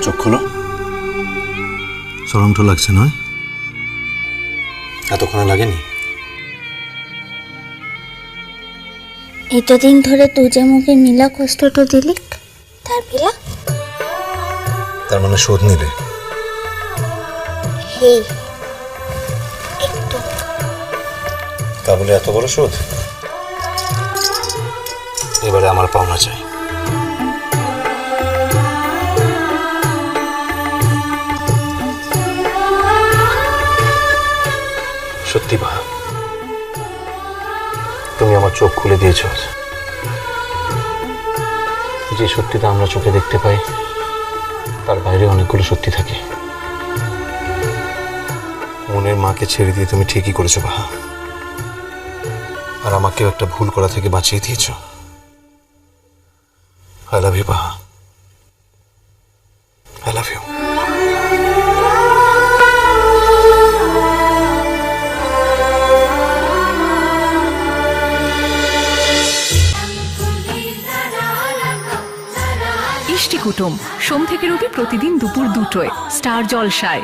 চোখ খোলো। শরম তো লাগছে নয়? এতক্ষণে লাগেনি? এতদিন ধরে তুই যে মুখে নীলা কষ্টটা দিলি তার বিলা? তার মানে শোধ নিলে? হেই একটু তা বলে এত বড় শোধ? এবারে আমার পাওনা চাই। সত্যি বা, তুমি আমার চোখ খুলে দিয়েছ। যে সত্যিটা আমরা চোখে দেখতে পাই তার বাইরে অনেকগুলো সত্যি থাকে। মনের মাকে ছেড়ে দিয়ে তুমি ঠিকই করেছো বাহা, আর আমাকেও একটা ভুল করা থেকে বাঁচিয়ে দিয়েছ। I love you Baha, I love you. ইষ্টি কুটুম সোম থেকে রবি প্রতিদিন দুপুর 2টায় স্টার জলসায়।